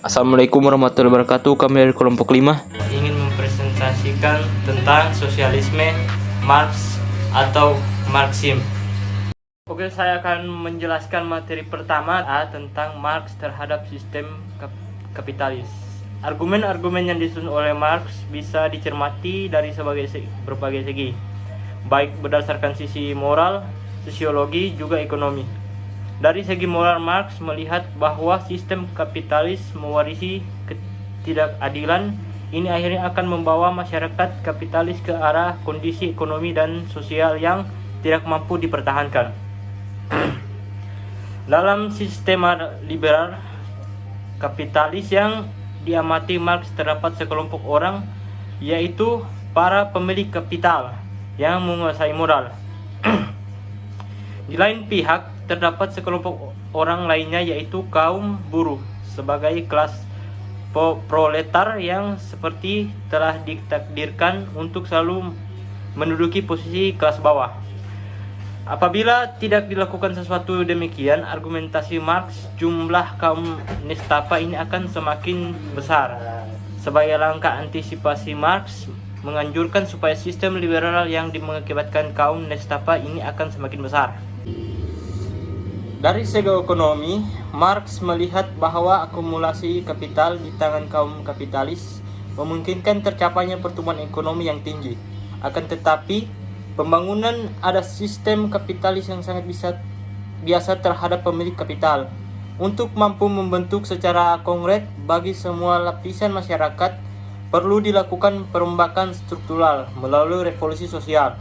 Assalamualaikum warahmatullahi wabarakatuh. Kami dari kelompok 5 ingin mempresentasikan tentang sosialisme Marx atau Marxisme. Oke, saya akan menjelaskan materi pertama tentang Marx terhadap sistem kapitalis. Argumen-argumen yang disusun oleh Marx bisa dicermati dari berbagai segi, baik berdasarkan sisi moral, sosiologi, juga ekonomi. Dari segi moral, Marx melihat bahwa sistem kapitalis mewarisi ketidakadilan. Ini akhirnya akan membawa masyarakat kapitalis ke arah kondisi ekonomi dan sosial yang tidak mampu dipertahankan. Dalam sistem liberal kapitalis yang diamati Marx, terdapat sekelompok orang, yaitu para pemilik kapital yang menguasai modal. Di lain pihak, terdapat sekelompok orang lainnya, yaitu kaum buruh sebagai kelas proletar yang seperti telah ditakdirkan untuk selalu menduduki posisi kelas bawah. Apabila tidak dilakukan sesuatu demikian, argumentasi Marx, jumlah kaum nestapa ini akan semakin besar. Sebagai langkah antisipasi, Marx menganjurkan supaya sistem liberal yang mengakibatkan kaum nestapa ini akan semakin besar. Dari segi ekonomi, Marx melihat bahwa akumulasi kapital di tangan kaum kapitalis memungkinkan tercapainya pertumbuhan ekonomi yang tinggi. Akan tetapi, pembangunan ada sistem kapitalis yang sangat biasa terhadap pemilik kapital. Untuk mampu membentuk secara konkret bagi semua lapisan masyarakat, perlu dilakukan perombakan struktural melalui revolusi sosial.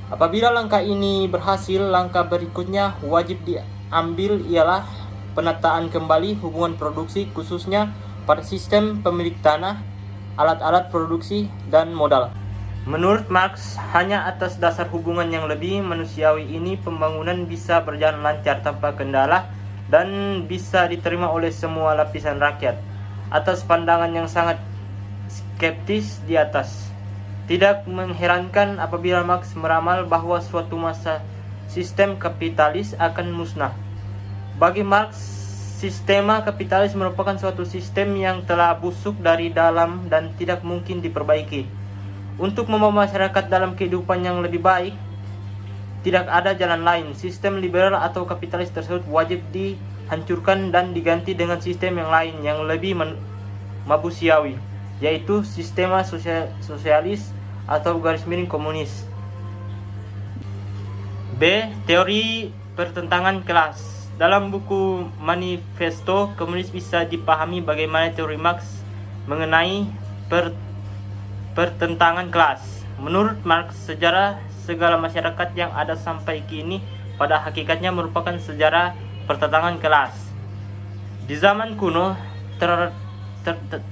Apabila langkah ini berhasil, langkah berikutnya wajib diambil ialah penataan kembali hubungan produksi, khususnya pada sistem pemilik tanah, alat-alat produksi, dan modal. Menurut Marx, hanya atas dasar hubungan yang lebih manusiawi ini pembangunan bisa berjalan lancar tanpa kendala dan bisa diterima oleh semua lapisan rakyat. Atas pandangan yang sangat skeptis di atas, tidak mengherankan apabila Marx meramal bahwa suatu masa sistem kapitalis akan musnah. Bagi Marx, sistema kapitalis merupakan suatu sistem yang telah busuk dari dalam dan tidak mungkin diperbaiki. Untuk membawa masyarakat dalam kehidupan yang lebih baik, tidak ada jalan lain. Sistem liberal atau kapitalis tersebut wajib dihancurkan dan diganti dengan sistem yang lain yang lebih manusiawi, yaitu sistema sosialis atau garis miring komunis. B. Teori pertentangan kelas. Dalam buku Manifesto Komunis bisa dipahami bagaimana teori Marx mengenai pertentangan kelas. Menurut Marx, sejarah segala masyarakat yang ada sampai kini pada hakikatnya merupakan sejarah pertentangan kelas. Di zaman kuno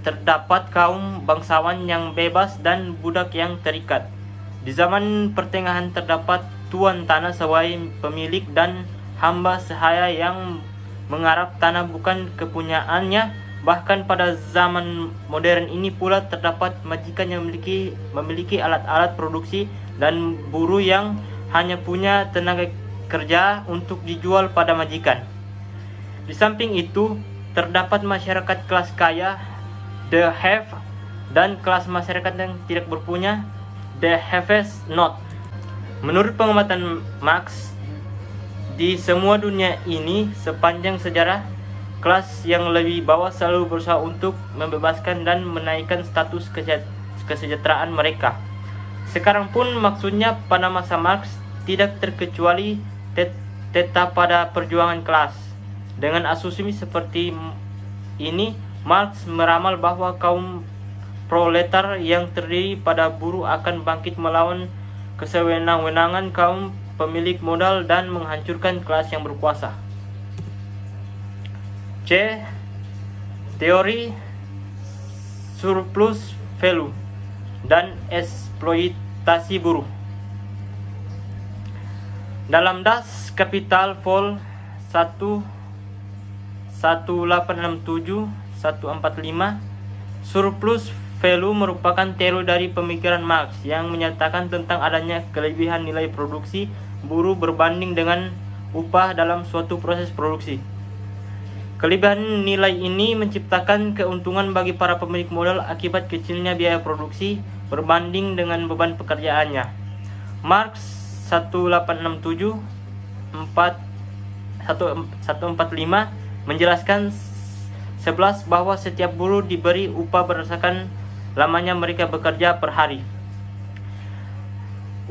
terdapat kaum bangsawan yang bebas dan budak yang terikat. Di zaman pertengahan terdapat tuan tanah sebagai pemilik dan hamba sahaya yang menggarap tanah bukan kepunyaannya. Bahkan pada zaman modern ini pula terdapat majikan yang memiliki alat-alat produksi dan buruh yang hanya punya tenaga kerja untuk dijual pada majikan. Di samping itu, terdapat masyarakat kelas kaya, the have, dan kelas masyarakat yang tidak berpunya, the haves not. Menurut pengamatan Marx, di semua dunia ini sepanjang sejarah, kelas yang lebih bawah selalu berusaha untuk membebaskan dan menaikkan status kesejahteraan mereka. Sekarang pun maksudnya pada masa Marx tidak terkecuali tetap pada perjuangan kelas. Dengan asumsi seperti ini, Marx meramal bahwa kaum proletar yang terdiri pada buruh akan bangkit melawan kesewenang-wenangan kaum pemilik modal dan menghancurkan kelas yang berkuasa. C. Teori surplus value dan eksploitasi buruh. Dalam Das Kapital Vol 1867-145, surplus value merupakan teori dari pemikiran Marx yang menyatakan tentang adanya kelebihan nilai produksi buruh berbanding dengan upah dalam suatu proses produksi. Kelebihan nilai ini menciptakan keuntungan bagi para pemilik modal akibat kecilnya biaya produksi berbanding dengan beban pekerjaannya. Marx 1867 145 menjelaskan 11 bahwa setiap buruh diberi upah berdasarkan lamanya mereka bekerja per hari.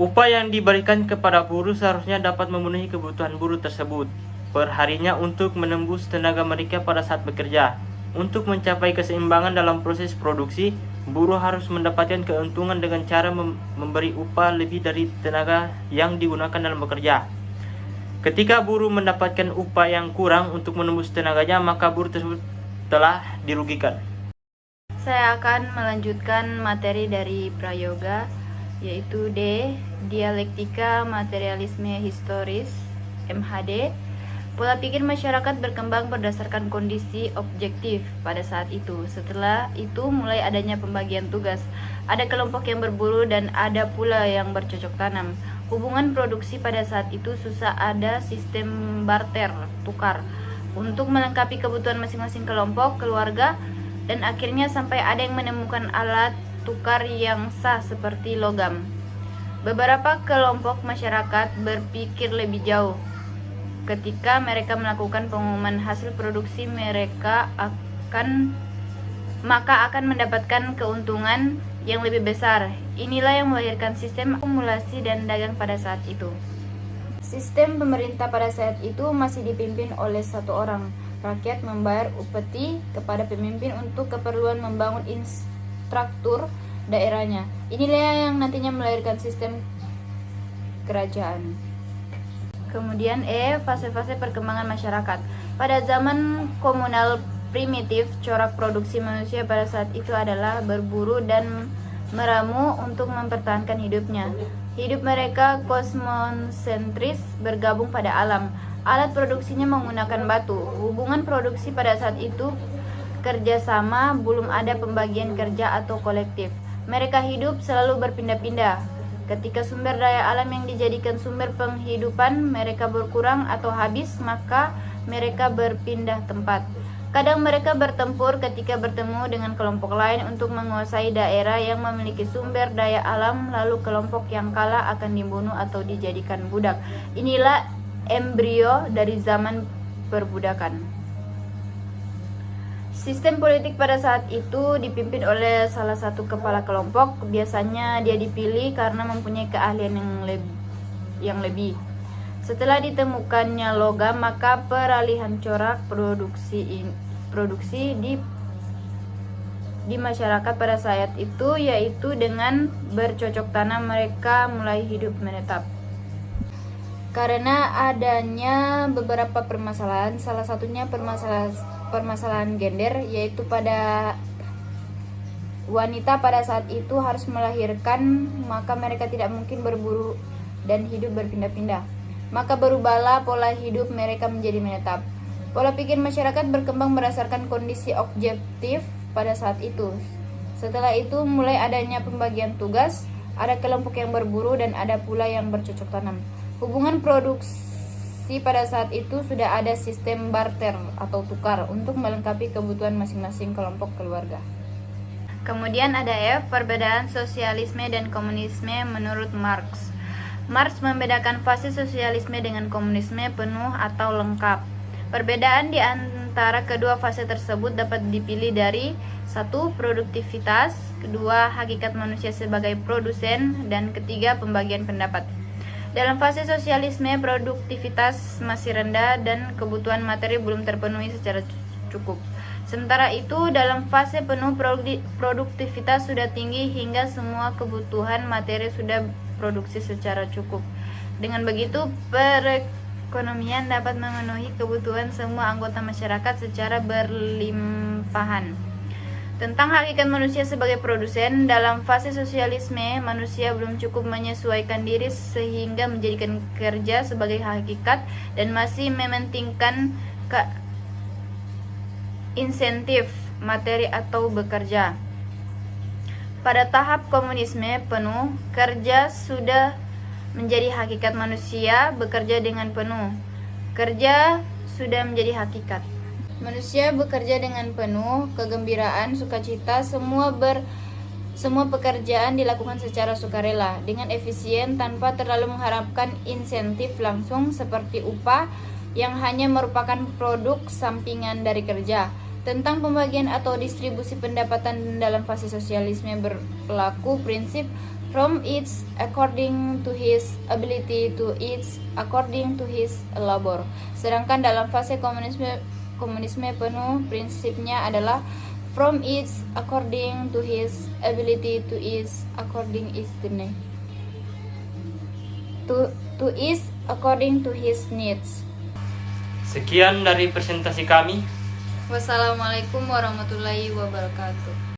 Upah yang diberikan kepada buruh seharusnya dapat memenuhi kebutuhan buruh tersebut perharinya untuk menembus tenaga mereka pada saat bekerja. Untuk mencapai keseimbangan dalam proses produksi, buruh harus mendapatkan keuntungan dengan cara memberi upah lebih dari tenaga yang digunakan dalam bekerja. Ketika buruh mendapatkan upah yang kurang untuk menembus tenaganya, maka buruh tersebut telah dirugikan. Saya akan melanjutkan materi dari Prayoga, yaitu D. Dialektika Materialisme Historis, MHD. Pola pikir masyarakat berkembang berdasarkan kondisi objektif pada saat itu. Setelah itu mulai adanya pembagian tugas. Ada kelompok yang berburu dan ada pula yang bercocok tanam. Hubungan produksi pada saat itu susah, ada sistem barter, tukar, untuk melengkapi kebutuhan masing-masing kelompok, keluarga, dan akhirnya sampai ada yang menemukan alat tukar yang sah seperti logam. Beberapa kelompok masyarakat berpikir lebih jauh. Ketika mereka melakukan pengumuman hasil produksi mereka akan mendapatkan keuntungan yang lebih besar. Inilah yang melahirkan sistem akumulasi dan dagang pada saat itu. Sistem pemerintah pada saat itu masih dipimpin oleh satu orang. Rakyat membayar upeti kepada pemimpin untuk keperluan membangun infrastruktur daerahnya. Inilah yang nantinya melahirkan sistem kerajaan. Kemudian fase-fase perkembangan masyarakat. Pada zaman komunal primitif, corak produksi manusia pada saat itu adalah berburu dan meramu untuk mempertahankan hidupnya. Hidup mereka kosmosentris, bergabung pada alam. Alat produksinya menggunakan batu. Hubungan produksi pada saat itu kerjasama, belum ada pembagian kerja atau kolektif. Mereka hidup selalu berpindah-pindah. Ketika sumber daya alam yang dijadikan sumber penghidupan mereka berkurang atau habis, maka mereka berpindah tempat. Kadang mereka bertempur ketika bertemu dengan kelompok lain untuk menguasai daerah yang memiliki sumber daya alam, lalu kelompok yang kalah akan dibunuh atau dijadikan budak. Inilah embrio dari zaman perbudakan. Sistem politik pada saat itu dipimpin oleh salah satu kepala kelompok. Biasanya dia dipilih karena mempunyai keahlian yang lebih. Setelah ditemukannya logam, maka peralihan corak produksi di masyarakat pada saat itu, yaitu dengan bercocok tanam, mereka mulai hidup menetap. Karena adanya beberapa permasalahan, salah satunya permasalahan gender, yaitu pada wanita pada saat itu harus melahirkan, maka mereka tidak mungkin berburu dan hidup berpindah-pindah. Maka berubahlah pola hidup mereka menjadi menetap. Pola pikir masyarakat berkembang berdasarkan kondisi objektif pada saat itu. Setelah itu mulai adanya pembagian tugas, ada kelompok yang berburu dan ada pula yang bercocok tanam. Hubungan produksi pada saat itu sudah ada sistem barter atau tukar untuk melengkapi kebutuhan masing-masing kelompok keluarga. Kemudian ada F, perbedaan sosialisme dan komunisme menurut Marx. Marx membedakan fase sosialisme dengan komunisme penuh atau lengkap. Perbedaan di antara kedua fase tersebut dapat dipilih dari 1. Produktivitas, 2. Hakikat manusia sebagai produsen, dan ketiga pembagian pendapat. Dalam fase sosialisme, produktivitas masih rendah dan kebutuhan materi belum terpenuhi secara cukup. Sementara itu, dalam fase penuh produktivitas sudah tinggi hingga semua kebutuhan materi sudah produksi secara cukup. Dengan begitu, perekonomian dapat memenuhi kebutuhan semua anggota masyarakat secara berlimpahan. Tentang hakikat manusia sebagai produsen, dalam fase sosialisme, manusia belum cukup menyesuaikan diri sehingga menjadikan kerja sebagai hakikat dan masih mementingkan insentif materi atau bekerja. Pada tahap komunisme penuh, kerja sudah menjadi hakikat manusia, bekerja dengan penuh. Kerja sudah menjadi hakikat. Manusia bekerja dengan penuh kegembiraan, sukacita, semua pekerjaan dilakukan secara sukarela, dengan efisien tanpa terlalu mengharapkan insentif langsung seperti upah yang hanya merupakan produk sampingan dari kerja. Tentang pembagian atau distribusi pendapatan dalam fase sosialisme berlaku prinsip from each according to his ability to each according to his labor. Sedangkan dalam fase komunisme penuh prinsipnya adalah from each according to his ability to each according to each according to his needs. Sekian dari presentasi kami. Wassalamualaikum warahmatullahi wabarakatuh.